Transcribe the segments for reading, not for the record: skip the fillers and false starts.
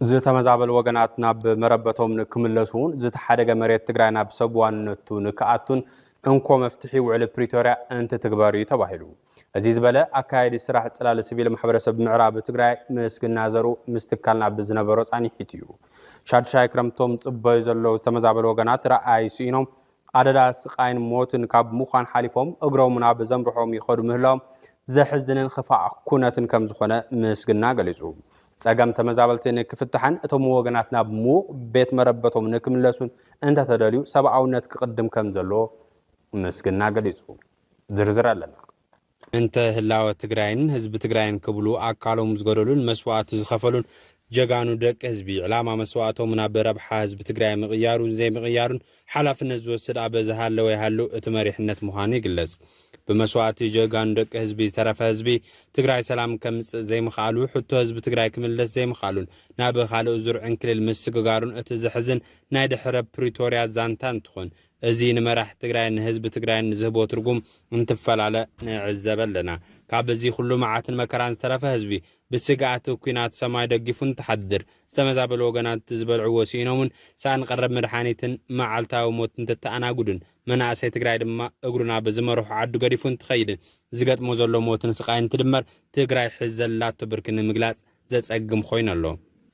ዝተመዛበሉ ወገናት ናብ መረበቶም ንክምለሱን ዝተሓደገ መሬት ትግራይ ናብ ሰብዋነቱ ንክኣቱን እንኮ መፍትሒ ውዕል ፕሪቶሪያ እንትትግበር እዩ ተባሂሉ እዚ ዝበለ አካይዲ ስራሕ ጽላል ሲቪል ማሕበረሰብ ምዕራብ ትግራይ ምስግና ዘሩ ምስትካልና ብዝነበሮ ጻኒሒት እዩ ሻድሻይ ክረምቶም ጽበዩ ዘለው ዝተመዛበሉ ወገናት ረአይ ሲኖም አደዳ ስቃይን ሞትን ካብ ሙኻን ሓሊፎም እግሮም ናብ ዘምርሖም ይኸዱ ምህላዎም ዘሕዝንን ክፋእ ኩነትን ከም ዝኾነ ምስግና ገሊጹ ጸጋም ተመዛበልትን ክፍትሐን እቶም ወገናት ናብ ሙቕ ቤት መረበቶም ንክምለሱን እንተተደልዩ ሰብአውነት ክቅድም ከም ዘሎ ምስግና ገሊጹ ዝርዝር ኣለና እንተ ህላወ ትግራይን ህዝቢ ትግራይን ክብሉ አካሎም ዝገደሉን መስዋዕት ዝኸፈሉን ጀጋኑ ደቅ ህዝቢ ዕላማ መስዋዕቶም ናብ ረብሓ ህዝቢ ትግራይ ምቕያሩን ዘይምቕያሩን ሓላፍነት ዝወስድ አበዝሃለው ይሃሉ እቲ መሪሕነት ምዃኑ ይግለጽ بمسواتي جاغان دق حزبي طرف حزبي تግራይ ሰላም ከምጽእ ዘይምኻሉ ሕቶ ህዝቢ ትግራይ ክምለስ ዘይምኻሉን ናብ ካልእ ዙር ዕንክልል ምስግጋሩን እቲ ዝሕዝን ናይ ድሕረ ፕሪቶሪያ ዛንታ እንትኾን እዚ ንመራሕ ትግራይን ህዝቢ ትግራይን ዝህቦ ትርጉም እንትፈላለ ንዕዘበለና ካብ እዚ ኩሉ መዓትን መከራን ዝተረፈ ህዝቢ ብስጋኣት ኩናት ሰማይ ደጊፉን ተሓድር ዝተመዛበሉ ወገናት ዝበልዕዎ ሲኖምን ሳን ቀረብ መድሓኒትን መዓልታዊ ሞትን ተተኣናጉድን መናእሰይ ትግራይ ድማ እግሩና በዝመርሑ ዓዱ ገዲፉን ትኸይድን ዝገጥሞ ዘሎ ሞትን ስቃይን ትድመር ትግራይ ሕዘላቶ ብርክን ምግላጽ ዘጸግም ኮይነሎ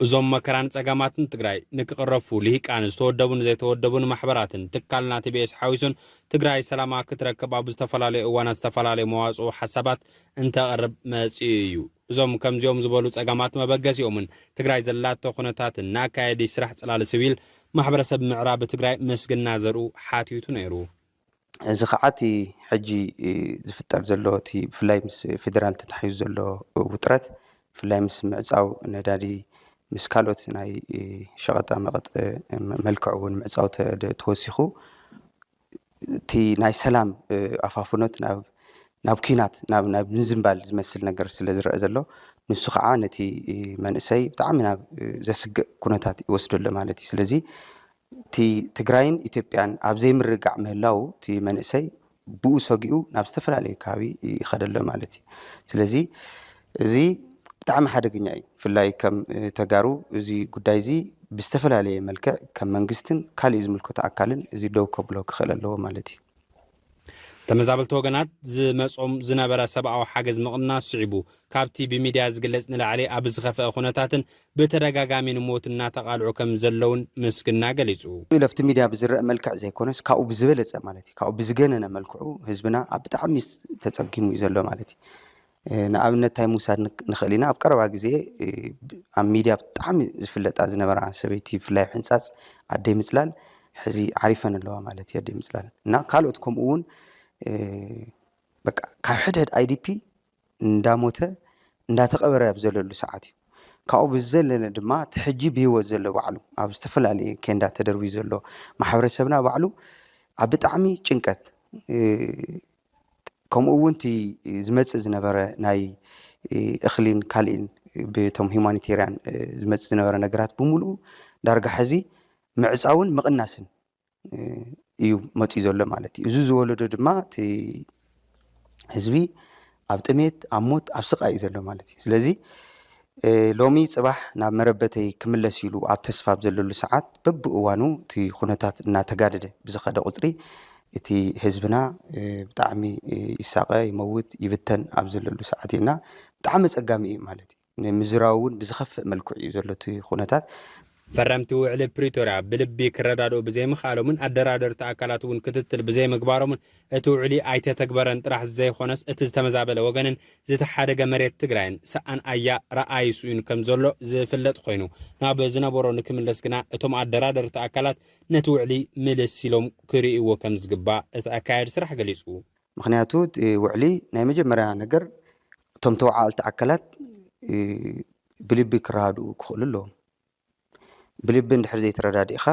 እዞም መከራን ጸጋማትን ትግራይ ንክቅረፉ ልሂቃን ዝተወደቡን ዘይተወደቡን ማሕበራትን ትካልና ቲቢኤስ ሓዊሱን ትግራይ ሰላማ ክትረክብ ኣብ ዝተፈላለዩ እዋናት ዝተፈላለዩ መዋጽኡ ሓሳባት እንተቀርብ መጽኡ እዩ እዞም ከምዚኦም ዝበሉ ጸጋማት መበገሲኦምን ትግራይ ዘላቶ ኩነታትን ናካይዲ ስራሕ ጽላል ሲቪል ማሕበረሰብ ምዕራብ ትግራይ መስግና ዘሩ ሓቲቱ ነይሩ እዚ ኸዓቲ ሕጂ ዝፍጠር ዘሎ እቲ ፍላይ ምስ ፌደራል ተታሒዙ ዘሎ ውጥረት ፍላይ ምስ ምዕጻው ነዳዲ ምስ ካልኦት ናይ ሸቐጣ መቐጥ መልክዕ እውን ምዕጻው ተወሲኹ እቲ ናይ ሰላም ኣፋፍኖት ናብ ኪናት ናብ ምዝምባል ዝመስል ነገር ስለ ዝረአ ዘሎ ንሱ ከዓ ነቲ መንእሰይ ብጣዕሚ ናብ ዘስግእ ኩነታት ይወስደሎ ማለት እዩ ስለዚ እቲ ትግራይን ኢትዮጵያን ኣብ ዘይምርጋዕ ምህላው እቲ መንእሰይ ብኡ ሰጊኡ ናብ ዝተፈላለየ ከባቢ ይኸደሎ ማለት እዩ ስለዚ እዚ ብጣዕሚ ሓደገኛ እዩ ፍላይ ከም ተጋሩ እዚ ጉዳይ እዚ ብዝተፈላለየ መልክዕ ከም መንግስትን ካልእ ዝምልከቶ አካልን እዚ ደው ከብሎ ክኽእል ኣለዎ ማለት እዩ ተመዛበልቲ ወገናት ዝመጾም ዝነበረ ሰብኣዊ ሓገዝ ምቕናስ ስዒቡ ካብቲ ብሚድያ ዝግለጽ ንላዕሊ ኣብ ዝኸፍአ ኩነታትን ብተደጋጋሚ ንሞት እናተቃልዑ ከም ዘለውን ምስግና ገሊጹ ለፍቲ ሚድያ ብዝረአ መልክዕ ዘይኮነስ ካብኡ ብዝበለጸ ማለት እዩ ካብኡ ብዝገነነ መልክዑ ህዝብና ኣብ ብጣዕሚ ተጸጊሙ እዩ ዘሎ ማለት እዩ ንኣብነት ታይ ሙሳድ ንኽእል ኢና ኣብ ቀረባ ግዜ ኣብ ሚድያ ብጣዕሚ ዝፍለጣ ዝነበራ ሰበይቲ ፍላይ ሕንጻጽ ኣደይ ምጽላል ሕዚ ዓሪፈን ኣለዋ ማለት እዩ ኣደይ ምጽላል እና ካልኦት ከምኡ እውን በቃ ካብ ሕድሕድ አይዲፒ እንዳሞተ እንዳተቀበረ ብዘለሉ ሰዓት እዩ ካብኡ ብዘለለ ድማ ትሕጂ ብህይወት ዘሎ ባዕሉ ኣብ ዝተፈላለዩ ኬንዳ ተደርቢ ዘሎ ማሕበረሰብና ባዕሉ ኣብ ብጣዕሚ ጭንቀት ከምኡ እውን እቲ ዝመጽእ ዝነበረ ናይ እኽሊን ካልእን ብቶም ሂውማኒቴሪያን ዝመጽእ ዝነበረ ነገራት ብምሉኡ ዳርጋ ሕዚ ምዕጻውን ምቕናስን እዩ መጽኡ ዘሎ ማለት እዩ እዚ ዝወለዶ ድማ እቲ ህዝቢ ኣብ ጥሜት ኣብ ሞት ኣብ ስቃይ እዩ ዘሎ ማለት እዩ ስለዚ ሎሚ ጽባሕ ናብ መረበተይ ክምለስ ኢሉ ኣብ ተስፋ ዘለሉ ሰዓት በብእዋኑ እቲ ኩነታት እናተጋደደ ብዝኸደ ቁጽሪ እቲ ህዝብና ብጣዕሚ ይሳቀ ይመውት ይብተን ኣብ ዘለሉ ሰዓት ኢና ብጣዕሚ ጸጋሚ እዩ ማለት እዩ ንምዝራው እውን ብዝኸፍእ መልክዕ እዩ ዘሎ እቲ ኩነታት ፈረምቲ ውዕል ፕሪቶሪያ ብልቢ ክረዳድኡ ብዘይምኻሎምን ኣደራደርቲ ኣካላት እውን ክትትል ብዘይምግባሮምን እቲ ውዕሊ ኣይተተግበረን ጥራሕ ዘይኾነስ እቲ ዝተመዛበለ ወገንን ዝተሓደገ መሬት ትግራይን ሰኣን ኣያ ረኣይሱ እዩ ከም ዘሎ ዝፍለጥ ኮይኑ ናብ ዝነበሮ ንክምለስ ግና እቶም ኣደራደርቲ ኣካላት ነቲ ውዕሊ ምልስ ኢሎም ክርእይዎ ከም ዝግባእ እቲ ኣካየድ ስራሕ ገሊጹ ምክንያቱ ውዕሊ ናይ መጀመርያ ነገር እቶም ተወዓልቲ ኣካላት ብልቢ ክረዳድኡ ክኽእሉ ኣለዎም ብልቢ እንድሕር ዘይተረዳዲእኻ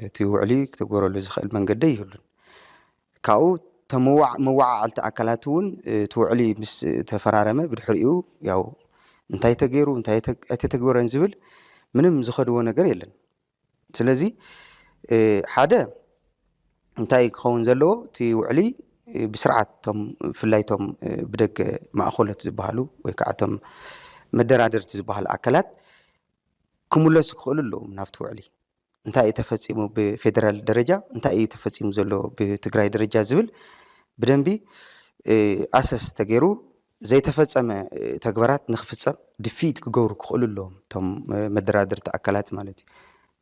እቲ ውዕሊ ክትገብረሉ ዝኽእል መንገዲ ይህሉን ካብኡ መዋዓልቲ ኣካላት እውን እቲ ውዕሊ ምስ ተፈራረመ ብድሕሪኡ ያው እንታይ ተገይሩ እንታይ ኣይተተግበረን ዝብል ምንም ዝኸድዎ ነገር የለን ስለዚ ሓደ እንታይ ክኸውን ዘለዎ እቲ ውዕሊ ብስርዓት ቶም ፍላይቶም ብደገ ማእኸሎት ዝበሃሉ ወይ ከዓ ቶም መደራደርቲ ዝበሃሉ ኣካላት ክምለሱ ክእሉ ኣለዎም ናብቲ ውዕሊ እንታይ እዩ ተፈፂሙ ብፌደራል ደረጃ እንታይ እዩ ተፈፂሙ ዘሎ ብትግራይ ደረጃ ዝብል ብደንቢ ኣሰስ ተገይሩ ዘይተፈጸመ ተግባራት ንኽፍጸም ድፊት ክገብሩ ክእሉ ኣለዎም እቶም መደራደርቲ ኣካላት ማለት እዩ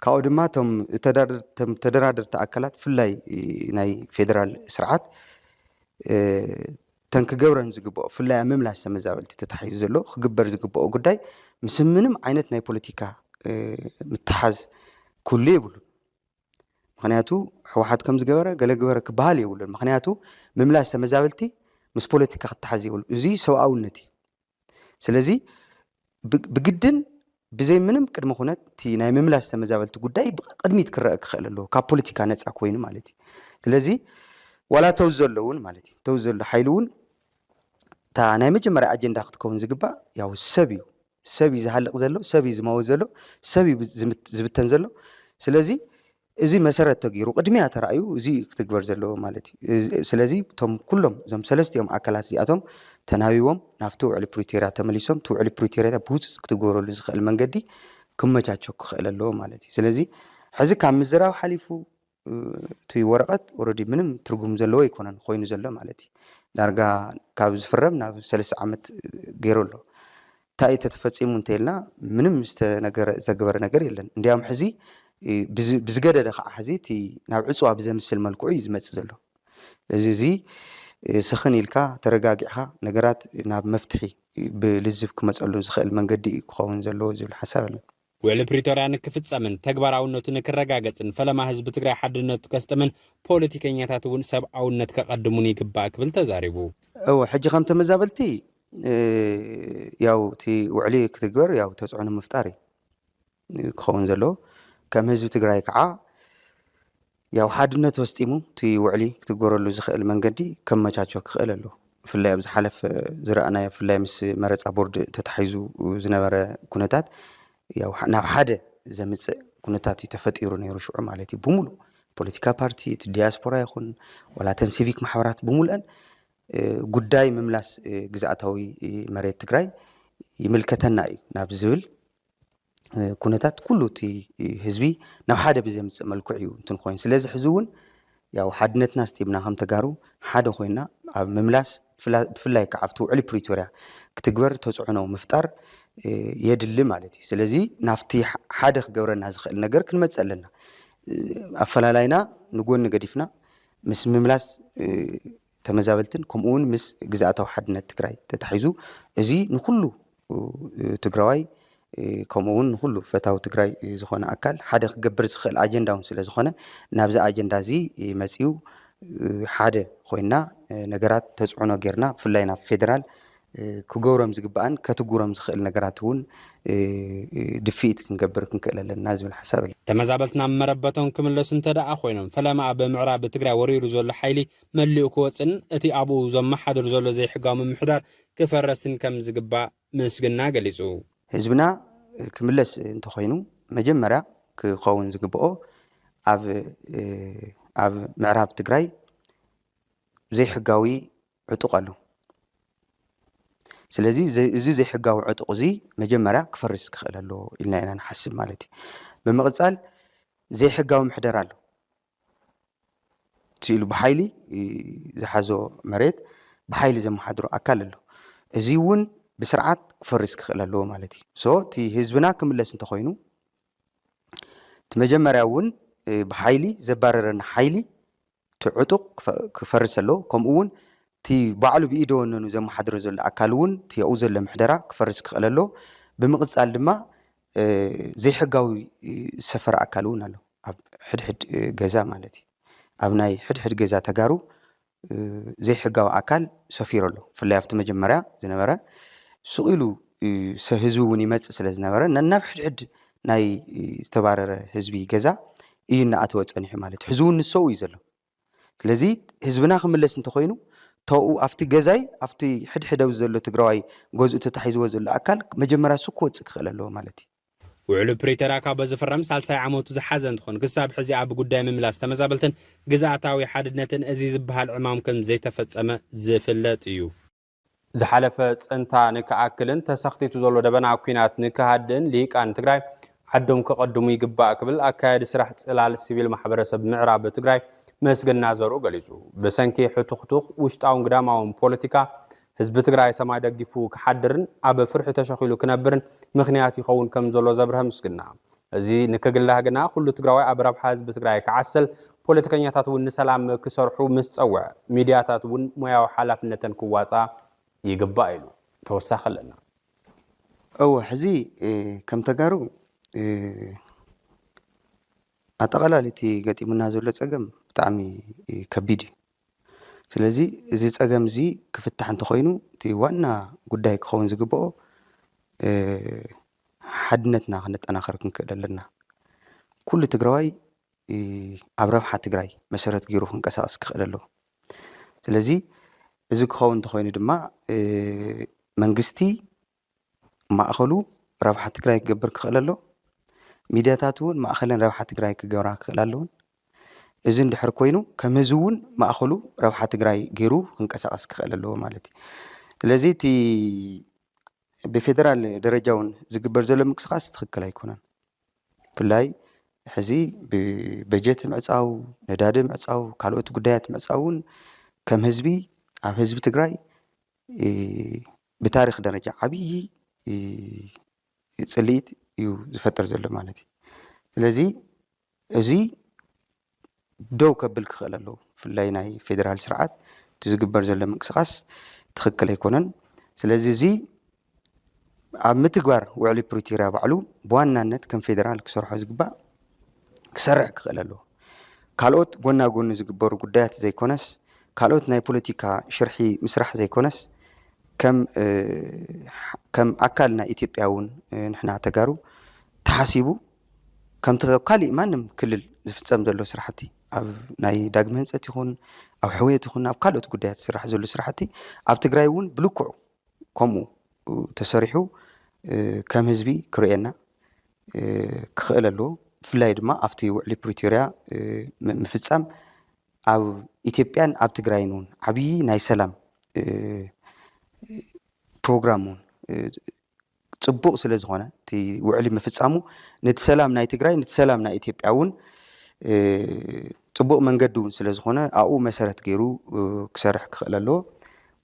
ካብኡ ድማ እቶም ተደራደርቲ ኣካላት ፍላይ ናይ ፌደራል ስርዓት ተንክገብረን ዝግብኦ ፍላይ ኣብ ምምላስ ተመዛበልቲ ተታሒዙ ዘሎ ክግበር ዝግብኦ ጉዳይ ምስ ምንም ዓይነት ናይ ፖለቲካ ምትሓዝ ኩሉ ይብሉ ምክንያቱ ሕወሓት ከም ዝገበረ ገለ ግበረ ክበሃል ይብሉን ምክንያቱ ምምላስ ተመዛበልቲ ምስ ፖለቲካ ክትሓዝ ይብሉ እዚ ሰብኣውነት እዩ ስለዚ ብግድን ብዘይ ምንም ቅድመ ኩነት እቲ ናይ ምምላስ ተመዛበልቲ ጉዳይ ቅድሚት ክረአ ክኽእል ኣለዎ ካብ ፖለቲካ ነፃ ኮይኑ ማለት እዩ ስለዚ ዋላ ተውዝ ዘሎ እውን ማለት እዩ ተውዝ ዘሎ ሓይሉ እውን እታ ናይ መጀመርያ ኣጀንዳ ክትከውን ዝግባእ ያው ሰብ እዩ ሰብ እዩ ዝሃልቕ ዘሎ ሰብ እዩ ዝመውት ዘሎ ሰብ እዩ ዝብተን ዘሎ ስለዚ እዚ መሰረት ተገይሩ ቅድሚያ ተራእዩ እዚ ክትግበር ዘለዎ ማለት እዩ ስለዚ እቶም ኩሎም እዞም ሰለስቲኦም ኣካላት እዚኣቶም ተናቢቦም ናብቲ ውዕሊ ፕሪቶርያ ተመሊሶም እቲ ውዕሊ ፕሪቶርያ ብውፅፅ ክትግበረሉ ዝኽእል መንገዲ ክመቻቸ ክኽእል ኣለዎ ማለት እዩ ስለዚ ሕዚ ካብ ምዝራብ ሓሊፉ እቲ ወረቐት ኦልሬዲ ምንም ትርጉም ዘለዎ ኣይኮነን ኮይኑ ዘሎ ማለት እዩ ዳርጋ ካብ ዝፍረም ናብ 3 ዓመት ገይሩ ኣሎ እንታይ ተፈፂሙ እንተይልና ምንም ዝተገበረ ነገር የለን እንዲያም ሕዚ ብዝገደደ ከዓ ሕዚ እቲ ናብ ዕፅዋ ብዘምስል መልክዑ እዩ ዝመፅእ ዘሎ እዚ ስኽን ኢልካ ተረጋጊዕካ ነገራት ናብ መፍትሒ ብልዝብ ክመፀሉ ዝኽእል መንገዲ ክኸውን ዘለዎ ዝብል ሓሳብ ኣለኒ ውዕሊ ፕሪቶርያ ንክፍፀምን ተግባራውነቱ ንክረጋገፅን ፈለማ ህዝቢ ትግራይ ሓድነቱ ከስጥምን ፖለቲከኛታት እውን ሰብኣውነት ከቀድሙን ይግባእ ክብል ተዛሪቡ ሕጂ ከም ተመዛበልቲ ያው እቲ ውዕሊ ክትግበር ያው ተፅዕኖ ምፍጣር እዩ ክኸውን ዘለዎ ከም ህዝቢ ትግራይ ከዓ ያው ሓድነት ወስጢሙ እቲ ውዕሊ ክትግበረሉ ዝኽእል መንገዲ ከመቻቸ ክኽእል ኣሎ ብፍላይ ኣብ ዝሓለፈ ዝረኣናዮ ብፍላይ ምስ መረፃ ቦርድ ተታሒዙ ዝነበረ ኩነታት ያው ናብ ሓደ ዘምፅእ ኩነታት እዩ ተፈጢሩ ነይሩ ሽዑ ማለት እዩ ብሙሉእ ፖለቲካ ፓርቲ እቲ ዲያስፖራ ይኹን ወላተን ሲቪክ ማሕበራት ብሙሉአን ጉዳይ ምምላስ ግዝኣታዊ መሬት ትግራይ ይምልከተና እዩ ናብ ዝብል ኩነታት ኩሉ እቲ ህዝቢ ናብ ሓደ ብዘምፅእ መልክዕ እዩ እንትን ኮይኑ ስለዚ ሕዚ እውን ያው ሓድነትና ስጢምና ከም ተጋሩ ሓደ ኮይና ኣብ ምምላስ ብፍላይ ከዓ ኣብቲ ውዕሊ ፕሪቶርያ ክትግበር ተፅዕኖ ምፍጣር የድሊ ማለት እዩ ስለዚ ናብቲ ሓደ ክገብረና ዝኽእል ነገር ክንመፅእ ኣለና ኣፈላላይና ንጎኒ ገዲፍና ምስ ምምላስ ተመዛበልትን ከምኡውን ምስ ግዝኣታዊ ሓድነት ትግራይ ተታሒዙ እዚ ንኩሉ ትግራዋይ ከምኡውን ንኩሉ ፈታዊ ትግራይ ዝኾነ ኣካል ሓደ ክገብር ዝኽእል ኣጀንዳ እውን ስለ ዝኾነ ናብዚ ኣጀንዳ እዚ መፂኡ ሓደ ኮይና ነገራት ተፅዕኖ ጌርና ብፍላይ ናብ ፌደራል ክገብሮም ዝግባአን ከትጉሮም ዝኽእል ነገራት እውን ድፊት ክንገብር ክንክእል ኣለና ዝብል ሓሳብ ኣሎ ተመዛበልትና መረበቶም ክምለሱ እንተደኣ ኮይኖም ፈለማ ኣብ ምዕራብ ትግራይ ወሪሩ ዘሎ ሓይሊ መሊኡ ክወፅን እቲ ኣብኡ ዘመሓድር ዘሎ ዘይሕጋዊ ምምሕዳር ክፈረስን ከም ዝግባእ ምስግና ገሊጹ ህዝብና ክምለስ እንተኮይኑ መጀመርያ ክኸውን ዝግብኦ ኣብ ምዕራብ ትግራይ ዘይሕጋዊ ዕጡቕ ኣሎ ስለዚ እዚ ዘይሕጋዊ ዕጡቕ እዚ መጀመርያ ክፈርስ ክኽእል ኣለዎ ኢልና ኢና ንሓስብ ማለት እዩ ብምቕፃል ዘይሕጋዊ ምሕደር ኣሎ ትኢሉ ብሓይሊ ዝሓዞ መሬት ብሓይሊ ዘመሓድሮ ኣካል ኣሎ እዚ እውን ብስርዓት ክፈርስ ክኽእል ኣለዎ ማለት እዩ ሶ እቲ ህዝብና ክምለስ እንተኮይኑ እቲ መጀመርያ እውን ብሓይሊ ዘባረረና ሓይሊ እቲ ዕጡቕ ክፈርስ ኣለዎ ከምኡ እውን እቲ ባዕሉ ብኢዶ ወነኑ ዘመሓድሮ ዘሎ ኣካል እውን እቲ ኣብኡ ዘሎ ምሕደራ ክፈርስ ክኽእል ኣለዎ ብምቕፃል ድማ ዘይሕጋዊ ዝሰፈረ ኣካል እውን ኣሎ ኣብ ሕድሕድ ገዛ ማለት እዩ ኣብ ናይ ሕድሕድ ገዛ ተጋሩ ዘይሕጋዊ ኣካል ሰፊሩ ኣሎ ብፍላይ ኣብቲ መጀመርያ ዝነበረ ስቂሉ ህዝቢ እውን ይመፅእ ስለ ዝነበረ ናብ ሕድሕድ ናይ ዝተባረረ ህዝቢ ገዛ እዩ እናኣተወ ፀኒሑ ማለት እዩ ሕዚ እውን ንሰው እዩ ዘሎ ስለዚ ህዝብና ክምለስ እንተኮይኑ ተው ኣብቲ ገዛይ ኣብቲ ሕድሕድ ኣብ ዘሎ ትግራዋይ ገዝኡ ተታሒዝዎ ዘሎ ኣካል መጀመርያ ሱ ክወፅእ ክኽእል ኣለዎ ማለት እዩ ውዕሊ ፕሪቶርያ ካብ ዝፍረም ሳልሳይ ዓመቱ ዝሓዘ እንትኾን ክሳብ ሕዚ ኣብ ጉዳይ ምምላስ ተመዛበልትን ግዝኣታዊ ሓድነትን እዚ ዝበሃል ዕማም ከም ዘይተፈፀመ ዝፍለጥ እዩ ዝሓለፈ ፅንታ ንክኣክልን ተሰኽቲቱ ዘሎ ደበና ኩናት ንክሃድን ሊቃን ትግራይ ዓዶም ከቀድሙ ይግባእ ክብል ኣካያዲ ስራሕ ጽላል ሲቪል ማሕበረሰብ ምዕራብ ትግራይ መስገና ዘሩ ገሊጹ በሰንኪ ሕቱኽቱኽ ውሽጣውን ግዳማውን ፖለቲካ ህዝቢ ትግራይ ሰማይ ደጊፉ ክሓድርን ኣብ ፍርሒ ተሸኺሉ ክነብርን ምኽንያት ይኸውን ከም ዘሎ ዘብርሀ ምስግና እዚ ንክግላህ ግና ኩሉ ትግራዋይ ኣብ ረብሓ ህዝቢ ትግራይ ክዓሰል ፖለቲከኛታት እውን ንሰላም ክሰርሑ ምስ ፀውዕ ሚድያታት እውን ሞያዊ ሓላፍነተን ክዋፃ ይግባእ ኢሉ ተወሳኺ ኣለና ሕዚ ከም ተጋሩ ኣጠቓላሊቲ ገጢሙና ዘሎ ፀገም ብጣዕሚ ከቢድ እዩ ስለዚ እዚ ፀገም እዚ ክፍታሕ እንተኮይኑ እቲ ዋና ጉዳይ ክኸውን ዝግብኦ ሓድነትና ክንጠናኸር ክንክእል ኣለና ኩሉ ትግራዋይ ኣብ ረብሓ ትግራይ መሰረት ገይሩ ክንቀሳቀስ ክኽእል ኣለዎ ስለዚ እዚ ክኸውን እንተኮይኑ ድማ መንግስቲ ማእኸሉ ረብሓ ትግራይ ክገብር ክኽእል ኣሎ ሚድያታት እውን ማእኸለን ረብሓ ትግራይ ክገብራ ክኽእል ኣለዎን እዚ እንድሕር ኮይኑ ከም ህዝቢ እውን ማእኸሉ ረብሓ ትግራይ ገይሩ ክንቀሳቀስ ክኽእል ኣለዎ ማለት እዩ ስለዚ እቲ ብፌደራል ደረጃ እውን ዝግበር ዘሎ ምንቅስቃስ ትክክል ኣይኮነን ብፍላይ ሕዚ ብበጀት ምዕፃው ነዳዲ ምዕፃው ካልኦት ጉዳያት ምዕፃው እውን ከም ህዝቢ ኣብ ህዝቢ ትግራይ ብታሪክ ደረጃ ዓብይ ጽልኢት እዩ ዝፈጥር ዘሎ ማለት እዩ ስለዚ እዚ ደው ከብል ክኽእል ኣለዎ ብፍላይ ናይ ፌደራል ስርዓት እቲ ዝግበር ዘሎ ምንቅስቃስ ትክክል ኣይኮነን ስለዚ እዚ ኣብ ምትግባር ውዕሊ ፕሪቶሪያ ባዕሉ ብዋናነት ከም ፌደራል ክሰርሖ ዝግባእ ክሰርሕ ክኽእል ኣለዎ ካልኦት ጎና ጎኒ ዝግበሩ ጉዳያት ዘይኮነስ ካልኦት ናይ ፖለቲካ ሽርሒ ምስራሕ ዘይኮነስ ከም ኣካል ናይ ኢትዮጵያ እውን ንሕና ተጋሩ ተሓሲቡ ከም ካሊእ ማንም ክልል ዝፍፀም ዘሎ ስራሕቲ ኣብ ናይ ዳግመ ህንፀት ይኹን ኣብ ሕውየት ይኹን ኣብ ካልኦት ጉዳያት ዝስራሕ ዘሎ ስራሕቲ ኣብ ትግራይ እውን ብልክዑ ከምኡ ተሰሪሑ ከም ህዝቢ ክርኤና ክኽእል ኣለዎ ብፍላይ ድማ ኣብቲ ውዕሊ ፕሪቶሪያ ምፍፃም ኣብ ኢትዮጵያን ኣብ ትግራይን እውን ዓብይ ናይ ሰላም ፕሮግራም እውን ጽቡቕ ስለ ዝኾነ እቲ ውዕሊ ምፍፃሙ ነቲ ሰላም ናይ ትግራይ ነቲ ሰላም ናይ ኢትዮጵያ እውን ጽቡቕ መንገዲ እውን ስለ ዝኾነ ኣብኡ መሰረት ገይሩ ክሰርሕ ክኽእል ኣለዎ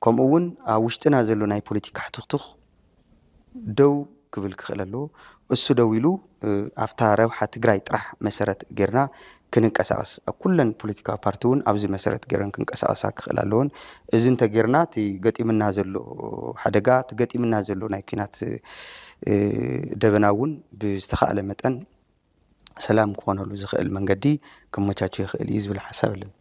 ከምኡ እውን ኣብ ውሽጥና ዘሎ ናይ ፖለቲካ ሕቱኽቱኽ ደው ክብል ክኽእል ኣለዎ እሱ ደው ኢሉ ኣብታ ረብሓ ትግራይ ጥራሕ መሰረት ጌርና ክንንቀሳቀስ ኣብ ኩለን ፖለቲካዊ ፓርቲ እውን ኣብዚ መሰረት ጌረን ክንቀሳቀሳ ክኽእል ኣለዎን እዚ እንተጌርና እቲ ገጢምና ዘሎ ሓደጋ እቲ ገጢምና ዘሎ ናይ ኩናት ደበና እውን ብዝተኻእለ መጠን ሰላም ክኾነሉ ዝኽእል መንገዲ ክመቻቸ ይኽእል እዩ ዝብል ሓሳብ ኣለኒ